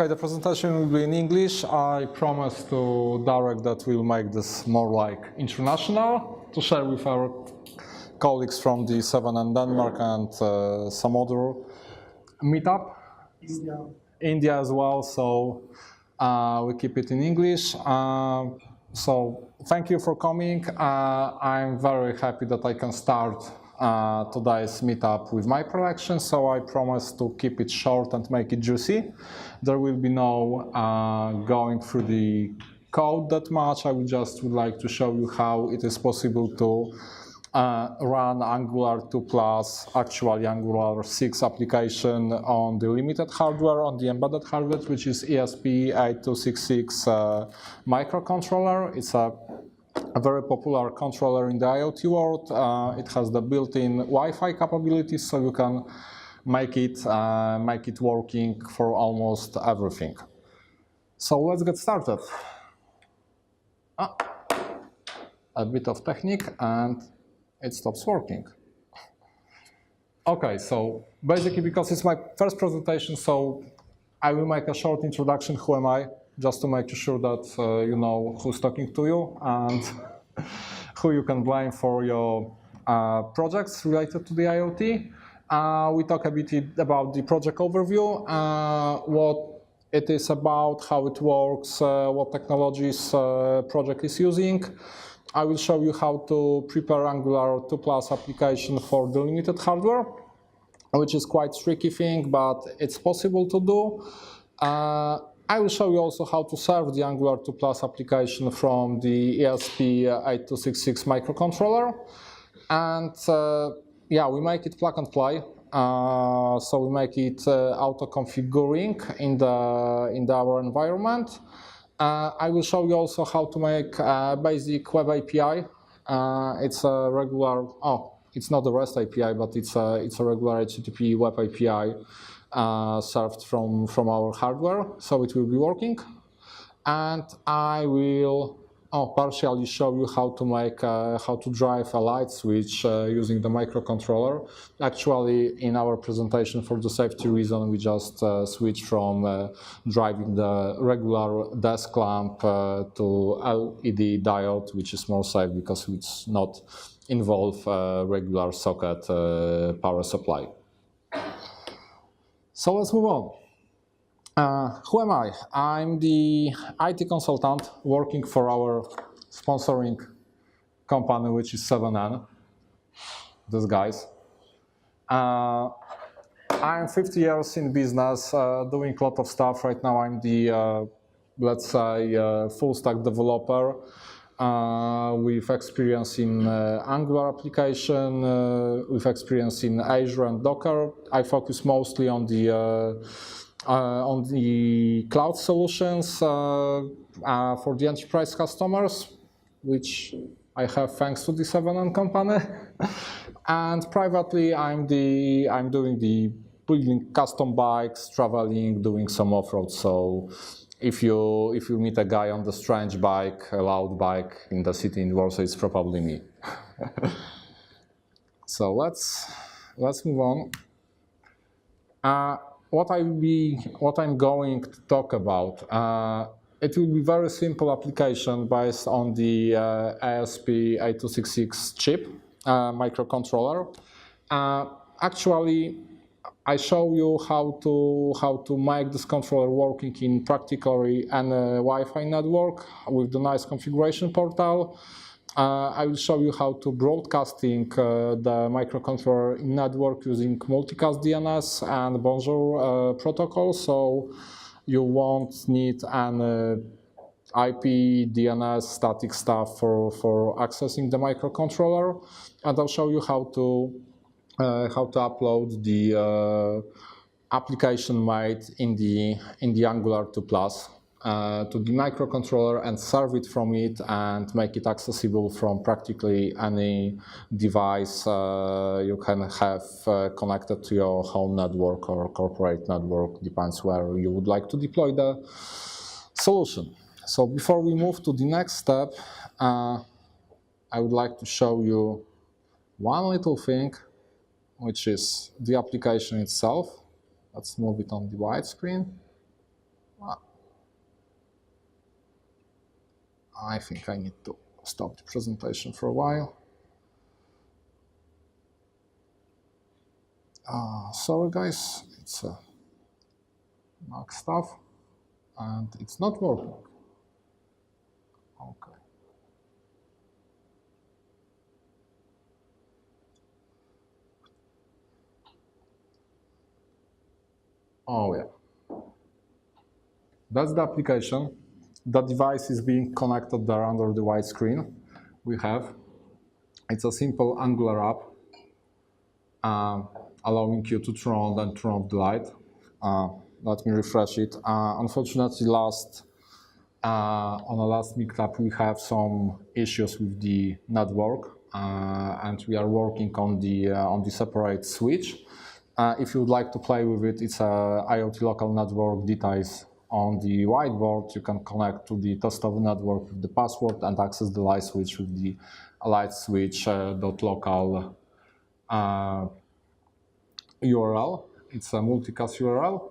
Okay, the presentation will be in English. I promise to Darek that we'll make this more like international, to share with our colleagues from the 7N Denmark and some other meetup. India as well, so we keep it in English. So thank you for coming. I'm very happy that I can start today's meetup with my prediction, so I promise to keep it short and make it juicy. There will be no going through the code that much. I would like to show you how it is possible to run Angular2 plus actually Angular 6 application on the limited hardware, on the embedded hardware, which is ESP8266 microcontroller. It's a very popular controller in the IoT world. It has the built-in Wi-Fi capabilities, so you can make it working for almost everything. So let's get started. A bit of technique and it stops working. Okay, so basically because it's my first presentation, so I will make a short introduction, who am I, just to make sure that you know who's talking to you and who you can blame for your projects related to the IoT. We talk a bit about the project overview, what it is about, how it works, what technologies project is using. I will show you how to prepare Angular2 plus application for the limited hardware, which is quite tricky thing, but it's possible to do. I will show you also how to serve the Angular2 plus application from the ESP8266 microcontroller. And yeah, we make it plug and play. So we make it auto-configuring in our environment. I will show you also how to make a basic web API. It's a regular, it's not a REST API, but it's a regular HTTP web API served from our hardware, so it will be working. And I will partially show you how to make how to drive a light switch using the microcontroller. Actually, in our presentation, for the safety reason, we just switched from driving the regular desk lamp to LED diode, which is more safe because it's not involve regular socket power supply. So let's move on. Who am I? I'm the IT consultant working for our sponsoring company, which is 7N. These guys. I'm 50 years in business, doing a lot of stuff. Right now I'm the, let's say, full stack developer with experience in Angular application, with experience in Azure and Docker. I focus mostly on the cloud solutions for the enterprise customers, which I have thanks to the 7N company. And privately, I'm doing the building custom bikes, traveling, doing some off-road. So if you meet a guy on the strange bike, a loud bike in the city in Warsaw, it's probably me. So let's move on. What I'm going to talk about, it will be very simple application based on the ESP8266 chip microcontroller. Actually, I show you how to make this controller working in practically any Wi-Fi network with the nice configuration portal. I will show you how to broadcasting the microcontroller in network using multicast DNS and Bonjour protocol. So you won't need an IP, DNS, static stuff for accessing the microcontroller. And I'll show you how to upload the application made in the Angular2 plus to the microcontroller and serve it from it and make it accessible from practically any device you can have connected to your home network or corporate network, depends where you would like to deploy the solution. So before we move to the next step, I would like to show you one little thing, which is the application itself. Let's move it on the widescreen. I think I need to stop the presentation for a while. Sorry guys, it's Mac stuff and it's not working. Okay. Oh yeah. That's the application. The device is being connected there under the white screen we have. It's a simple Angular app allowing you to turn on and turn off the light. Let me refresh it. Unfortunately, on the last meetup, we have some issues with the network, and we are working on the separate switch. If you would like to play with it, it's a IoT local network details on the whiteboard. You can connect to the test of the network with the password and access the light switch with the light switch .local URL. It's a multicast URL.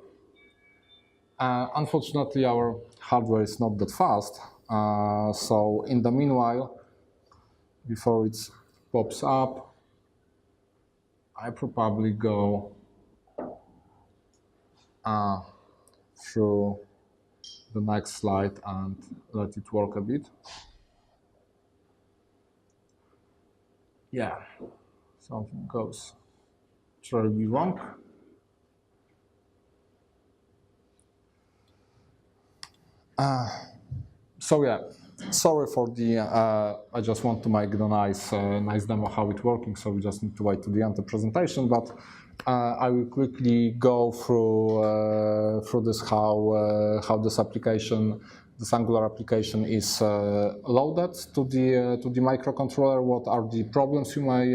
Unfortunately, our hardware is not that fast. So in the meanwhile, before it pops up, I probably go through the next slide and let it work a bit. Yeah, something goes terribly wrong. So yeah, sorry for the, I just want to make the nice demo how it's working, so we just need to wait to the end of the presentation, but I will quickly go through this, how this application, this Angular application is loaded to the microcontroller, what are the problems you may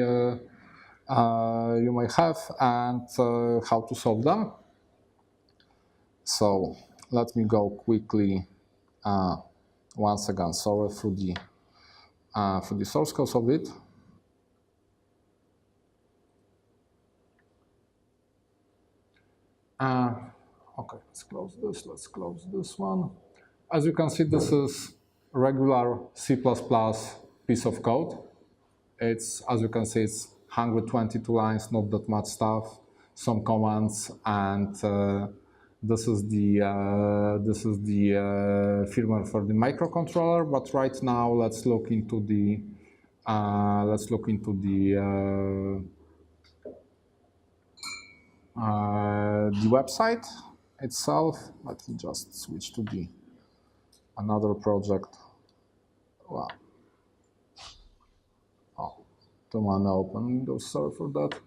have, and how to solve them. So let me go quickly once again, sorry for the source code of it. Okay, let's close this. Let's close this one. As you can see, this is regular C++ piece of code. It's, as you can see, it's 122 lines, not that much stuff, some commands, and this is the firmware for the microcontroller. But right now, let's look into the website itself. Let me just switch to another project. Wow. Oh, don't want to open Windows. Sorry for that.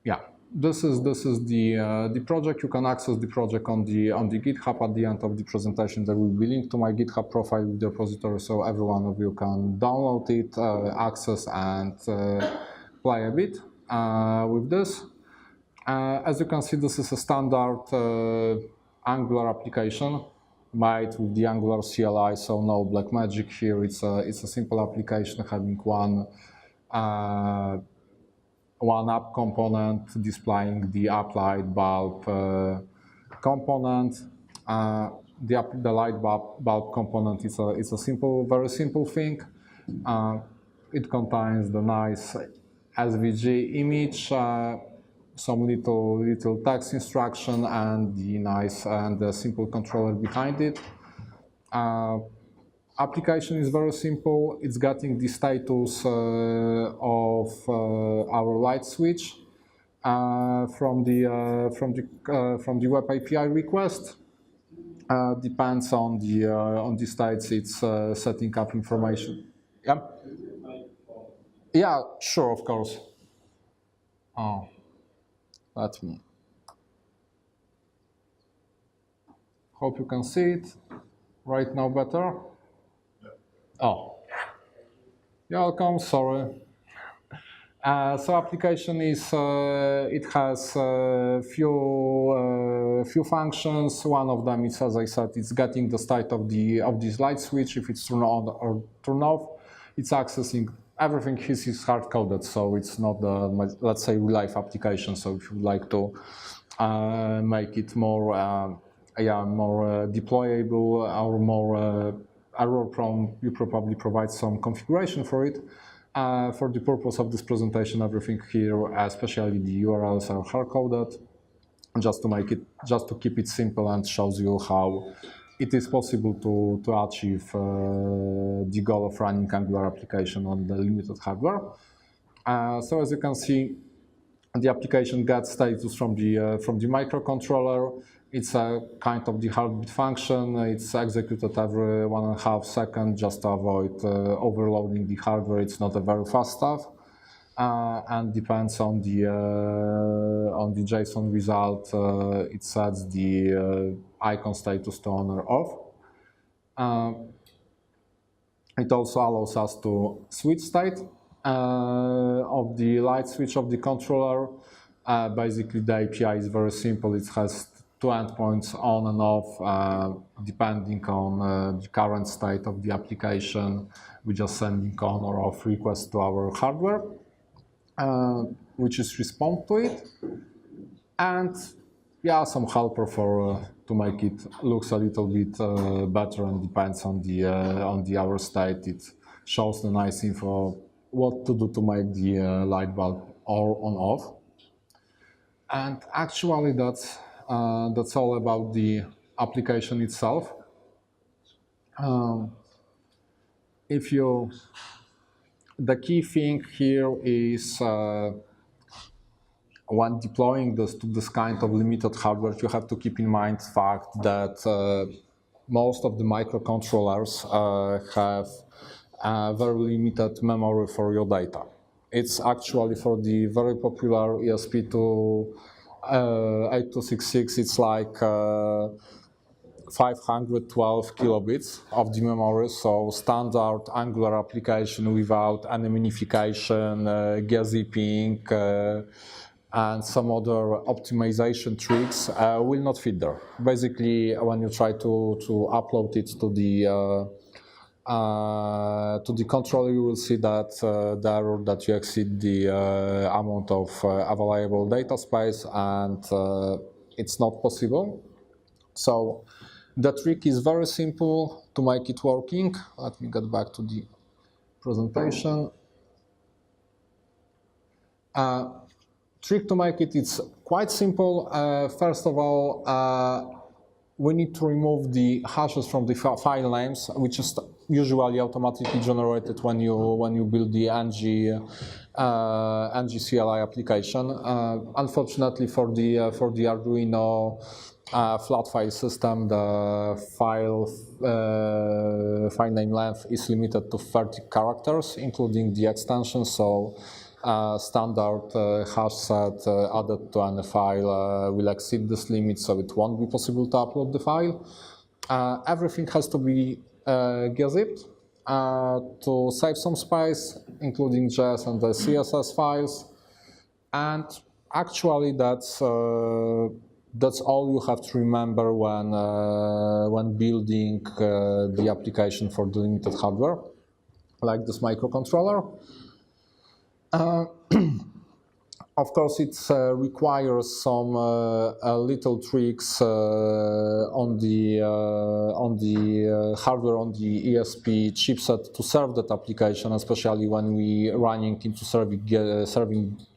Yeah, this is the project. You can access the project on the GitHub. At the end of the presentation, there will be a link to my GitHub profile with the repository, so every one of you can download it, access, and play a bit with this. As you can see, this is a standard Angular application made with the Angular CLI, so no black magic here. It's a simple application having one app component displaying the app light bulb component. The light bulb component is a very simple thing. It contains the nice SVG image, some little text instruction, and the simple controller behind it. Application is very simple. It's getting the status of our light switch from the web API request. Depends on the states it's setting up information. Yeah. Yeah, sure, of course. Oh. Let me. Hope you can see it right now better. Oh, you're welcome. Sorry. So application is it has few functions. One of them is, as I said, it's getting the state of this light switch. If it's turned on or turned off, it's accessing everything. This is hard coded, so it's not the, let's say, real life application. So if you would like to make it more more deployable or more error-prone. You probably provide some configuration for it. For the purpose of this presentation, everything here, especially the URLs, are hard-coded, just to keep it simple, and shows you how it is possible to achieve the goal of running Angular application on the limited hardware. So as you can see, the application gets status from the microcontroller. It's a kind of the heartbeat function. It's executed every 1.5 seconds just to avoid overloading the hardware. It's not a very fast stuff, and depends on the JSON result. It sets the icon status to on or off. It also allows us to switch state of the light switch of the controller. Basically, the API is very simple. It has two endpoints on and off, depending on the current state of the application. We just sending on or off requests to our hardware, which is respond to it, and some helper for to make it looks a little bit better, and depends on the hour state. It shows the nice info what to do to make the light bulb on off. And actually, that's all about the application itself. The key thing here is when deploying this to this kind of limited hardware, you have to keep in mind the fact that most of the microcontrollers have very limited memory for your data. It's actually for the very popular ESP8266, it's like 512 kilobits of the memory, so standard Angular application without any minification, gzipping, and some other optimization tricks will not fit there. Basically, when you try to upload it to the controller, you will see that the error that you exceed the amount of available data space, and it's not possible. So the trick is very simple to make it working. Let me get back to the presentation. Trick to make it, it's quite simple. First of all, we need to remove the hashes from the file names, which is usually automatically generated when you build the ng CLI application. Unfortunately, for the Arduino flat file system, the file name length is limited to 30 characters, including the extension. So standard hash set added to any file will exceed this limit, so it won't be possible to upload the file. Everything has to be gzipped to save some space, including JS and the CSS files. And actually, that's all you have to remember when building the application for the limited hardware, like this microcontroller. Of course, it requires some little tricks on the hardware, on the ESP chipset to serve that application, especially when we running into serving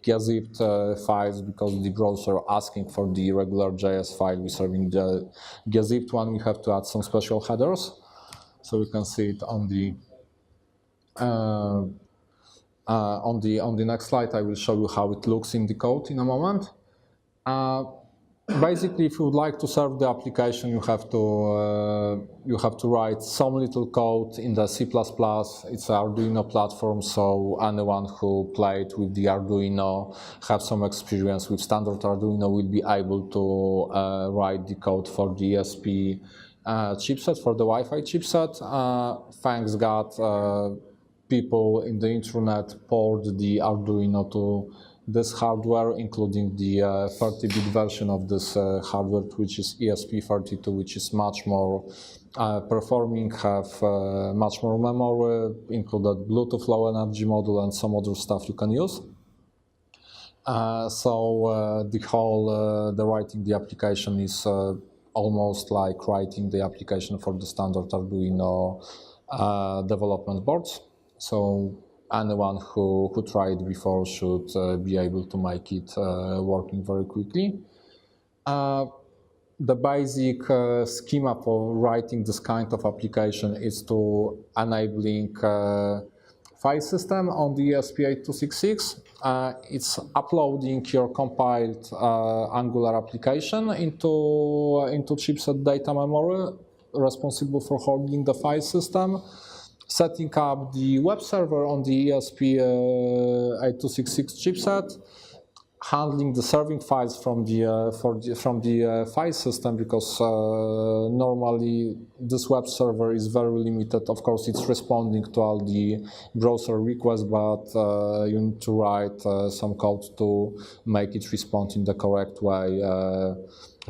gzipped files, because the browser asking for the regular JS file. We're serving the gzipped one. We have to add some special headers, so you can see it on the. On the next slide, I will show you how it looks in the code in a moment. Basically, if you would like to serve the application, you have to write some little code in the C++. It's an Arduino platform, so anyone who played with the Arduino, have some experience with standard Arduino, will be able to write the code for the ESP chipset, for the Wi-Fi chipset. Thanks God, people in the internet poured the Arduino to this hardware, including the 30-bit version of this hardware, which is ESP32, which is much more performing, have much more memory, included Bluetooth Low Energy module and some other stuff you can use. So the writing the application is almost like writing the application for the standard Arduino development boards. So anyone who tried before should be able to make it working very quickly. The basic schema for writing this kind of application is to enabling file system on the ESP8266. It's uploading your compiled Angular application into chipset data memory, responsible for holding the file system, setting up the web server on the ESP8266 chipset, handling the serving files from the file system, because normally this web server is very limited. Of course, it's responding to all the browser requests, but you need to write some code to make it respond in the correct way,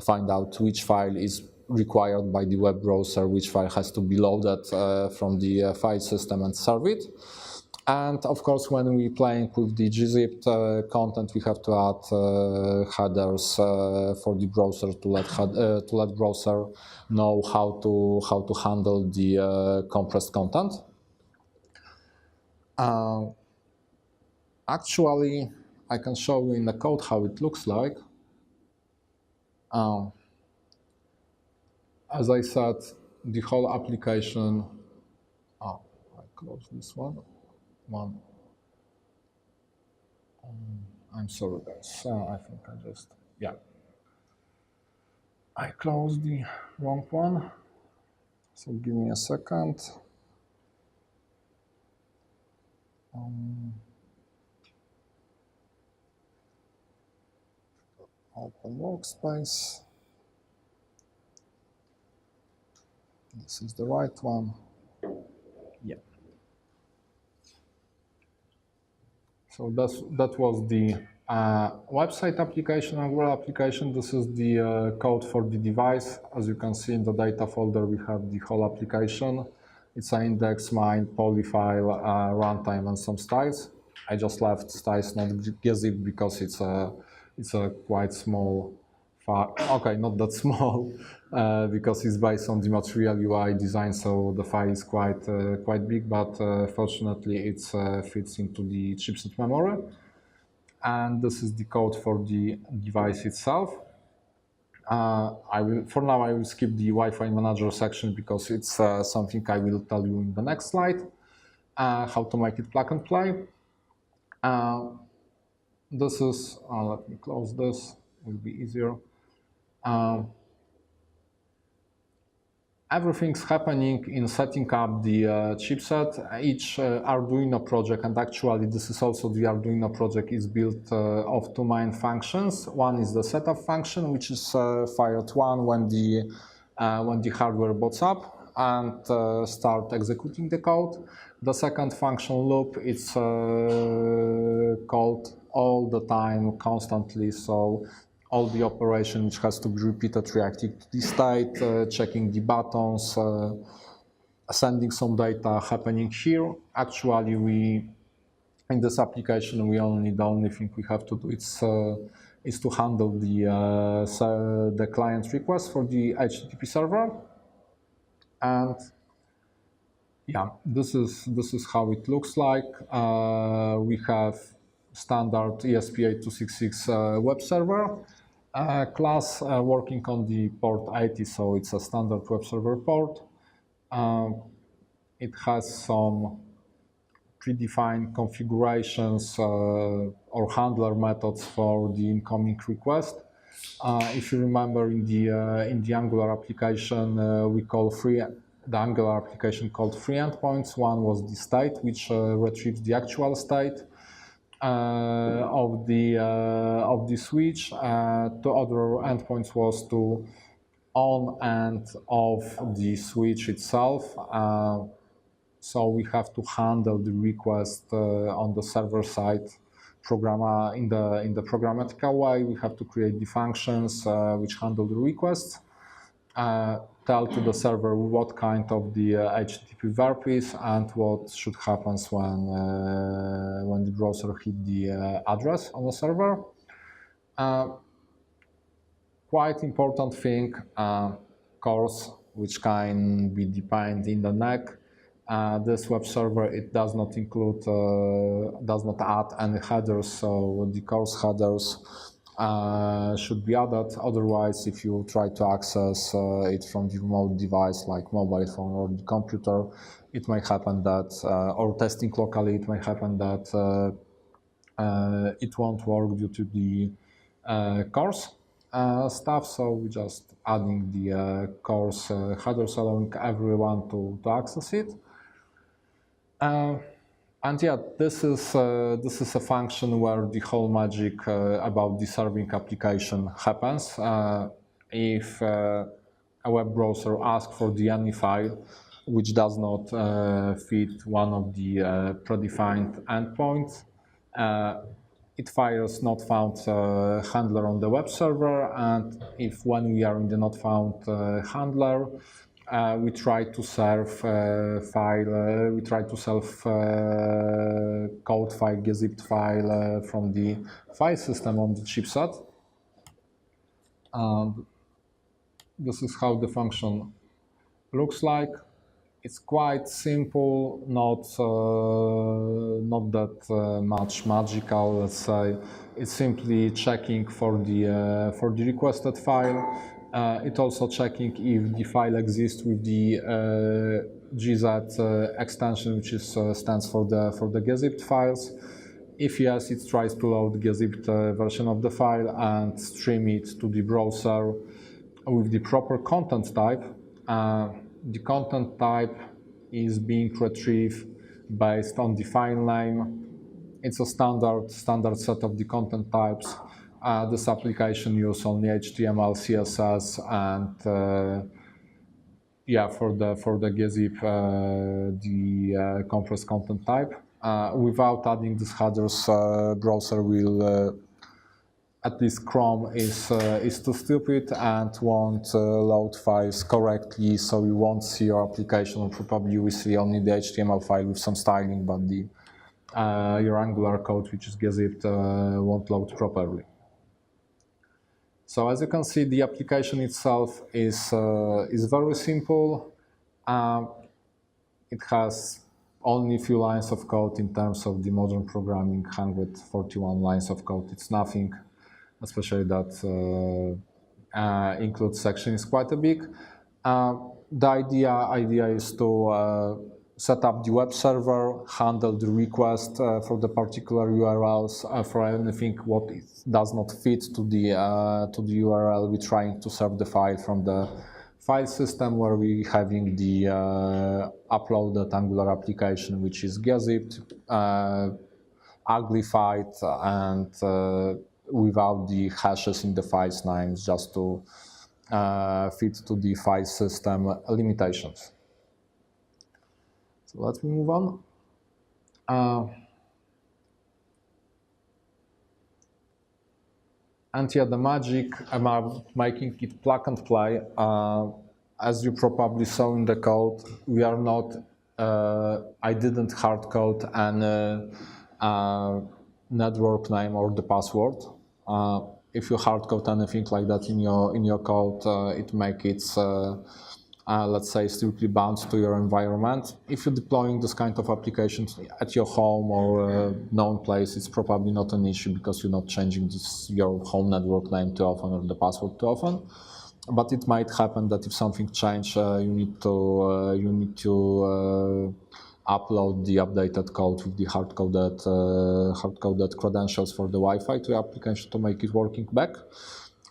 find out which file is required by the web browser, which file has to be loaded from the file system and serve it. And of course, when we're playing with the gzipped content, we have to add headers for the browser to let browser know how to handle the compressed content. Actually, I can show you in the code how it looks like. As I said, the whole application. I close this one. I'm sorry, guys. I think I closed the wrong one. So give me a second. Open workspace. This is the right one. Yeah. So that was the website application, Angular application. This is the code for the device. As you can see in the data folder, we have the whole application. It's an index, mine, polyfile, runtime, and some styles. I just left styles not gzip because it's a quite small file. Okay, not that small, because it's based on the material UI design, so the file is quite big, but fortunately it fits into the chipset memory. And this is the code for the device itself. For now, I will skip the Wi-Fi manager section because it's something I will tell you in the next slide, how to make it plug and play. This is, let me close this, it will be easier. Everything's happening in setting up the chipset. Each Arduino project, and actually this is also the Arduino project, is built of two main functions. One is the setup function, which is fired when the hardware boots up and start executing the code. The second function loop is called all the time, constantly. So all the operation which has to be repeated, reacting to the state, checking the buttons, sending some data happening here. Actually, in this application, the only thing we have to do is to handle the client request for the HTTP server. And yeah, this is how it looks like. We have standard ESP8266 web server. Class working on the port 80, so it's a standard web server port. It has some predefined configurations or handler methods for the incoming request. If you remember, in the Angular application, we call the Angular application called three endpoints. One was the state, which retrieves the actual state of the switch. The other endpoints was to on and off the switch itself. So we have to handle the request on the server side in the programmatical way. We have to create the functions which handle the requests. Tell to the server what kind of the HTTP verb is and what should happen when the browser hit the address on the server. quite important thing, CORS, which can be defined in the neck. This web server, it does not include, does not add any headers, so the CORS headers should be added. Otherwise, if you try to access it from the remote device like mobile phone or the computer, it may happen that, or testing locally, it may happen that it won't work due to the CORS stuff. So we're just adding the CORS headers, allowing everyone to access it. And yeah, this is a function where the whole magic about the serving application happens. If a web browser asks for the any file which does not fit one of the predefined endpoints, it fires not found handler on the web server, and if when we are in the not found handler, we try to serve file, we try to serve code file, gzipped file from the file system on the chipset. And this is how the function looks like. It's quite simple, not that much magical. Let's say it's simply checking for the requested file. It also checking if the file exists with the gz extension, which is stands for the gzipped files. If yes, it tries to load the gzipped version of the file and stream it to the browser with the proper content type. The content type is being retrieved based on the file name. It's a standard set of the content types. This application uses only HTML, CSS, and yeah, for the gzip, the compressed content type. Without adding these headers, browser will at least Chrome is too stupid and won't load files correctly, so you won't see your application, or probably you will see only the HTML file with some styling, but the your Angular code, which is gzipped, won't load properly. So as you can see, the application itself is very simple. It has only a few lines of code in terms of the modern programming. 141 lines of code, it's nothing. Especially that include section is quite a big. The idea is to set up the web server, handle the request for the particular URLs for anything what does not fit to the URL. We're trying to serve the file from the file system, where we having the uploaded Angular application, which is gzipped, uglified, and without the hashes in the file's names, just to fit to the file system limitations. So let's move on. And yeah, the magic about making it plug and play, as you probably saw in the code, we are not, I didn't hard code any network name or the password. If you hard code anything like that in your code, it makes it let's say strictly bound to your environment. If you're deploying this kind of applications at your home or known place, it's probably not an issue because you're not changing your home network name too often or the password too often. But it might happen that if something changes, you need to upload the updated code with the hard-coded credentials for the Wi-Fi to the application to make it working back.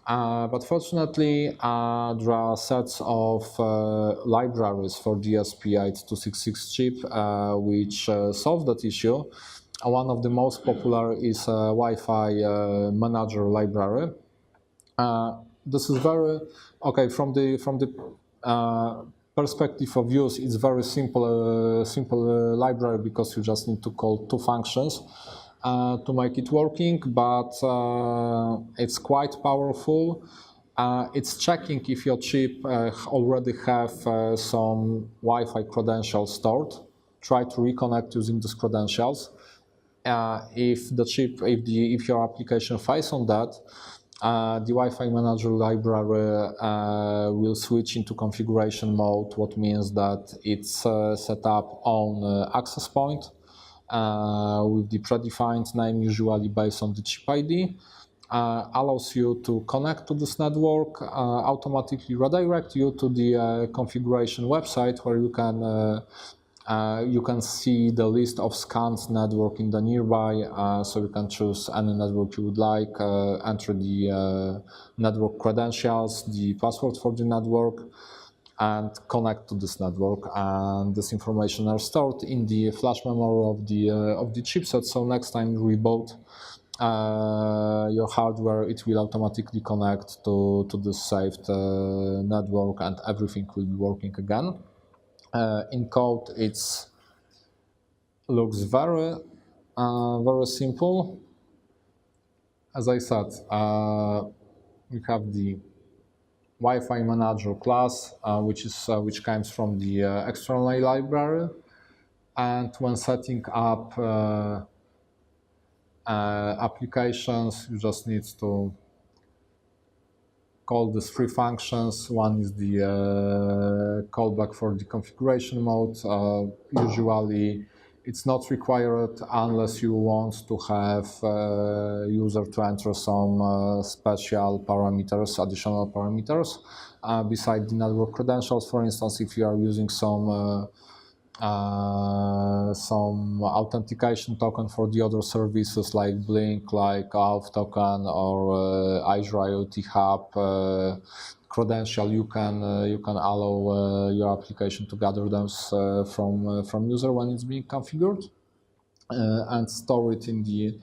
But fortunately, there are sets of libraries for the ESP8266 chip which solve that issue. One of the most popular is a Wi-Fi manager library. This is very okay from the perspective of use. It's very simple library because you just need to call two functions to make it working, but it's quite powerful. It's checking if your chip already have some Wi-Fi credentials stored. Try to reconnect using these credentials. If your application fails on that, the Wi-Fi Manager library will switch into configuration mode, what means that it's set up on access point with the predefined name, usually based on the chip ID. Allows you to connect to this network, automatically redirect you to the configuration website where you can see the list of scanned network in the nearby, so you can choose any network you would like, enter the network credentials, the password for the network, and connect to this network. And this information are stored in the flash memory of the chipset. So next time you reboot your hardware, it will automatically connect to the saved network, and everything will be working again. In code, it looks very simple. As I said, we have the Wi-Fi Manager class, which comes from the external library, and when setting up applications, you just need to call these three functions. One is the callback for the configuration mode. Usually it's not required unless you want to have user to enter some special parameters, additional parameters, beside the network credentials. For instance, if you are using some authentication token for the other services like Blink, like Auth token, or Azure IoT Hub credential, you can allow your application to gather them from user when it's being configured, and store it in the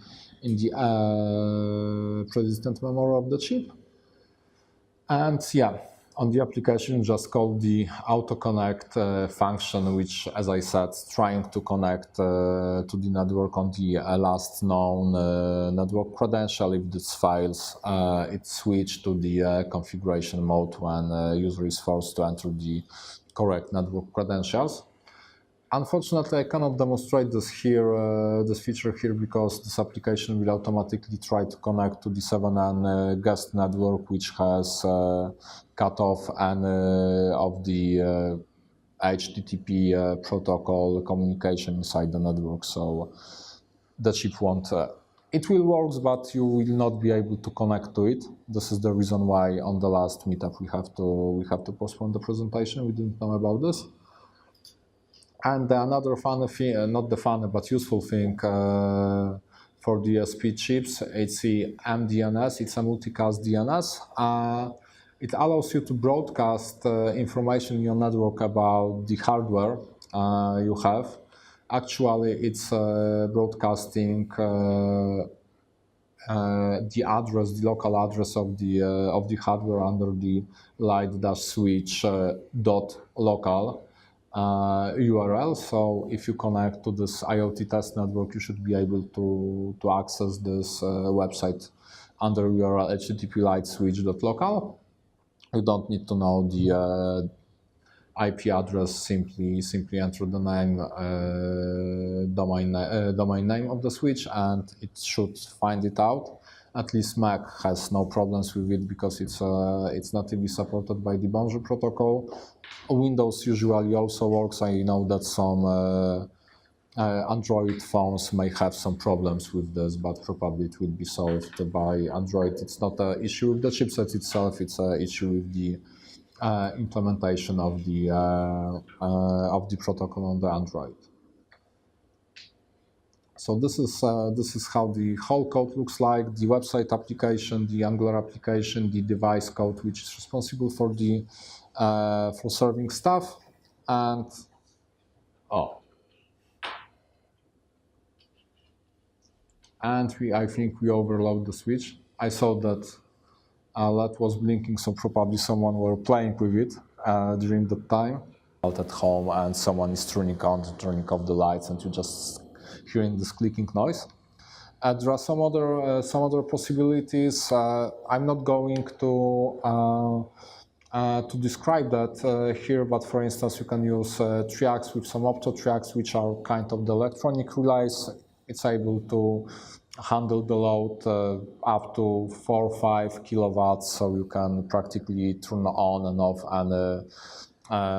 persistent memory of the chip. And yeah, on the application, just call the auto-connect function, which, as I said, is trying to connect to the network on the last known network credential. If this fails, it switches to the configuration mode when user is forced to enter the correct network credentials. Unfortunately, I cannot demonstrate this here, this feature here, because this application will automatically try to connect to the 7N guest network, which has cut off any of the HTTP protocol communication inside the network. So the chip won't. It will work, but you will not be able to connect to it. This is the reason why on the last meetup we have to postpone the presentation. We didn't know about this. And another funny thing, not the funny, but useful thing for DSP chips, it's the MDNS, it's a multicast DNS. It allows you to broadcast information in your network about the hardware you have. Actually, it's broadcasting the address, the local address of the hardware under the light-switch .local. URL. So if you connect to this IoT test network, you should be able to access this website under URL http light-switch.local. You don't need to know the IP address. Simply enter the name, domain name of the switch, and it should find it out. At least Mac has no problems with it because it's natively supported by the Bonjour protocol. Windows usually also works. I know that some Android phones may have some problems with this, but probably it will be solved by Android. It's not an issue with the chipset itself, it's an issue with the implementation of the protocol on the Android. So this is how the whole code looks like: the website application, the Angular application, the device code, which is responsible for the for serving stuff, and I think we overload the switch. I saw that LED was blinking, so probably someone were playing with it during the time. Out at home, and someone is turning on, turning off the lights, and you just hearing this clicking noise. There are some other possibilities. I'm not going to describe that here, but for instance, you can use triacs with some opto triacs, which are kind of the electronic relays. It's able to handle the load up to 4 or 5 kilowatts, so you can practically turn on and off any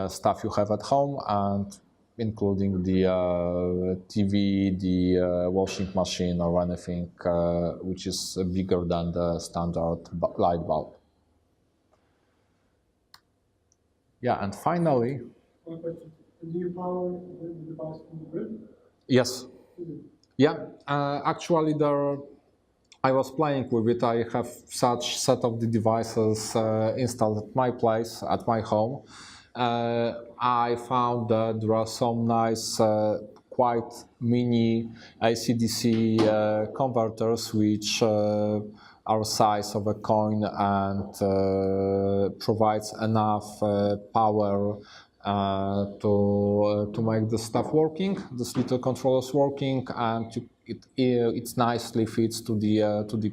stuff you have at home, and including the TV, the washing machine, or anything which is bigger than the standard light bulb. Yeah, and finally... One question. Do you power the device from the grid? Yes. Yeah, actually I was playing with it. I have such set of the devices installed at my place, at my home. I found that there are some nice, quite mini AC/DC converters which are size of a coin and provides enough power to make the stuff working, this little controllers working, and it nicely fits to the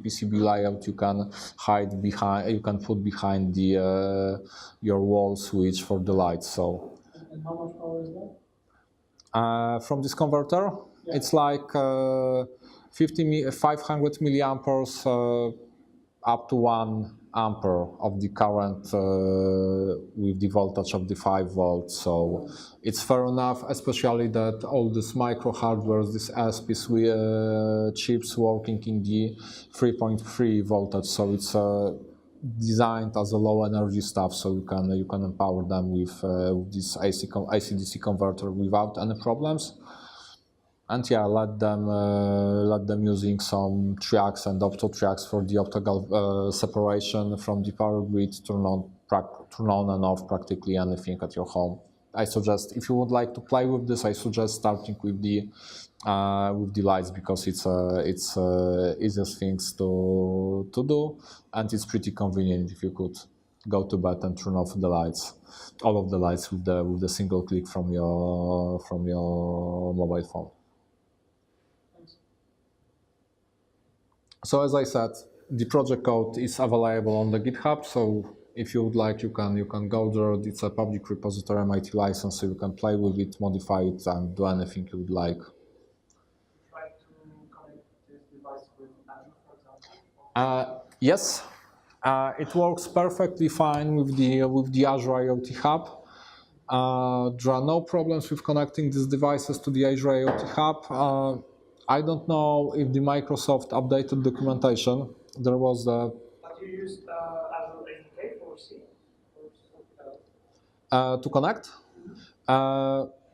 PCB layout. You can hide behind, you can put behind the your wall switch for the lights. So. And how much power is that? From this converter, yeah. It's like 500 milliamperes up to 1 ampere of the current with the voltage of the 5 volts. So it's fair enough, especially that all this micro hardware, this ESP chips working in the 3.3 voltage. So it's designed as a low energy stuff, so you can empower them with this AC/DC converter without any problems. And yeah, let them using some triacs and opto-triacs for the optical separation from the power grid, turn on and off practically anything at your home. I suggest, if you would like to play with this, I suggest starting with the lights, because it's easiest things to do, and it's pretty convenient if you could go to bed and turn off the lights, all of the lights with the single click from your mobile phone. So as I said, the project code is available on the GitHub. So if you would like, you can go there. It's a public repository, MIT license, so you can play with it, modify it, and do anything you would like. Try to connect this device with Azure, for example? Yes, it works perfectly fine with the Azure IoT Hub. There are no problems with connecting these devices to the Azure IoT Hub. I don't know if the Microsoft updated documentation. There was the... But you used Azure SDK for C? Or something else? To connect?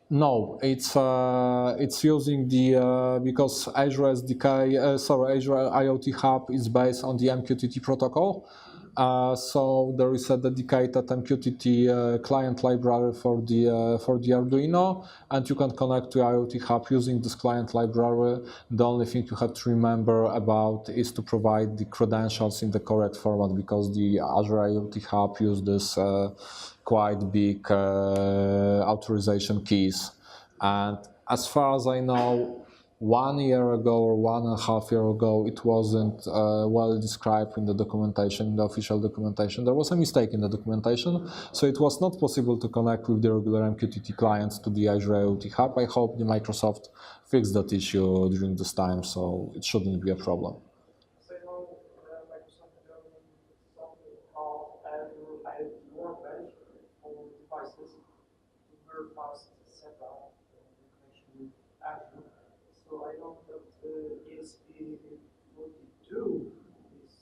No, it's using the because Azure SDK, Azure IoT Hub is based on the MQTT protocol. So there is a dedicated MQTT client library for the Arduino, and you can connect to IoT Hub using this client library. The only thing you have to remember about is to provide the credentials in the correct format, because the Azure IoT Hub uses this quite big authorization keys. And as far as I know, 1 year ago or 1.5 years ago, it wasn't well described in the documentation, in the official documentation. There was a mistake in the documentation, so it was not possible to connect with the regular MQTT clients to the Azure IoT Hub. I hope the Microsoft fixed that issue during this time, so it shouldn't be a problem. So you know, Microsoft something called Azure IoT Workbench for devices to very fast setup connection with Azure. So I know that ESP82 is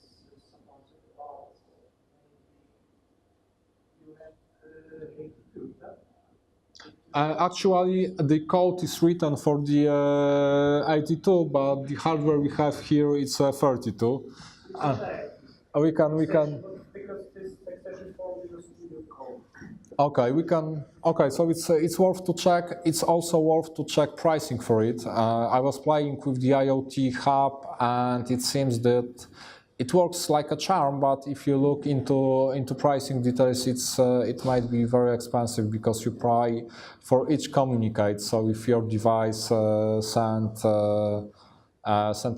supported, but maybe you have 82, yeah? Actually, the code is written for the 82, but the hardware we have here is 32. We can. Because this extension form is studio code. Okay, we can. Okay, so it's worth to check. It's also worth to check pricing for it. I was playing with the IoT Hub, and it seems that it works like a charm. But if you look into pricing details, it might be very expensive, because you pay for each communicate. So if your device sent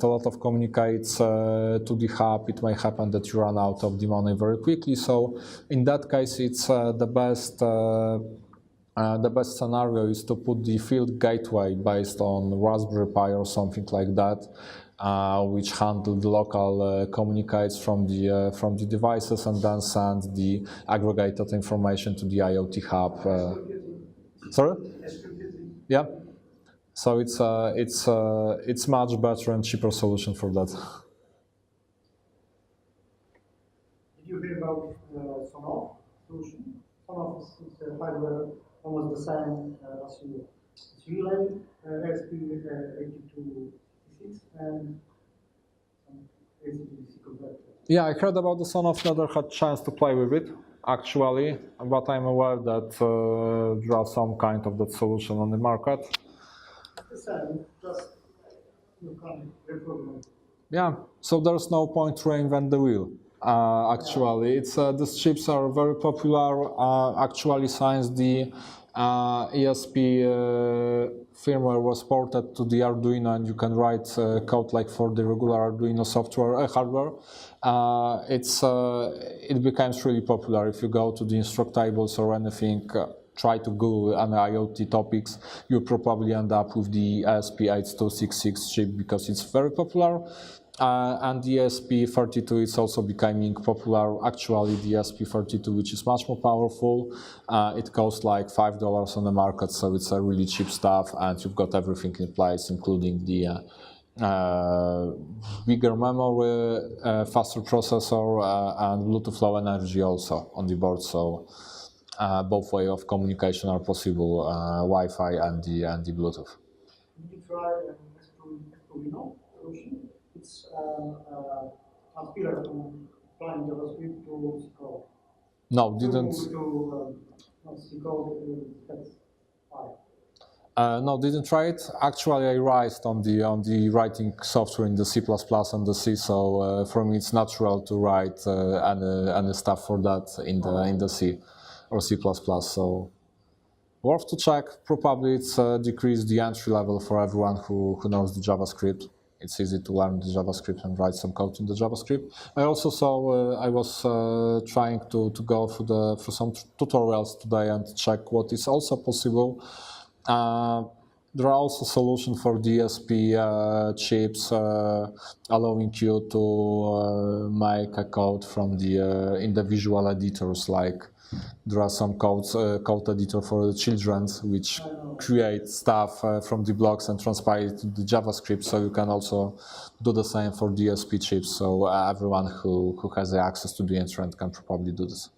a lot of communicates to the hub, it may happen that you run out of the money very quickly. So in that case, it's the best scenario is to put the field gateway based on Raspberry Pi or something like that which handle the local communicates from the devices and then send the aggregated information to the IoT hub. Sorry? Yeah. So it's much better and cheaper solution for that. Did you hear about Sonoff solution? Sonoff is a hardware almost the same as relay, ESP8266 and AC/DC converter. Yeah, I heard about the Sonoff, never had chance to play with it, actually, but I'm aware that there are some kind of that solution on the market. The same, just you can reprogram. Yeah, so there's no point to reinvent the wheel. Actually, these chips are very popular. Actually, since the ESP firmware was ported to the Arduino, and you can write code like for the regular Arduino software hardware. It becomes really popular. If you go to the instruct tables or anything, try to Google any IoT topics, you probably end up with the ESP8266 chip because it's very popular. And the ESP32 is also becoming popular. Actually, the ESP32, which is much more powerful, it costs like $5 on the market, so it's a really cheap stuff, and you've got everything in place, including the bigger memory, faster processor, and Bluetooth Low Energy also on the board. So both ways of communication are possible, Wi-Fi and the Bluetooth. Did you try ESP82 solution? It's transpiler from applying JavaScript to C code. No, didn't. Not C code, text file. No, didn't try it. Actually, I raised on the writing software in the C++ and the C, so for me it's natural to write any stuff for that in the C or C++. So worth to check. Probably it's decreased the entry level for everyone who knows the JavaScript. It's easy to learn the JavaScript and write some code in the JavaScript. I also saw I was trying to go through some tutorials today and check what is also possible. There are also solutions for DSP chips allowing you to make a code from in the visual editors. Like there are some code editor for the children which create stuff from the blocks and transpile it to the JavaScript. So you can also do the same for DSP chips. So everyone who has access to the internet can probably do this.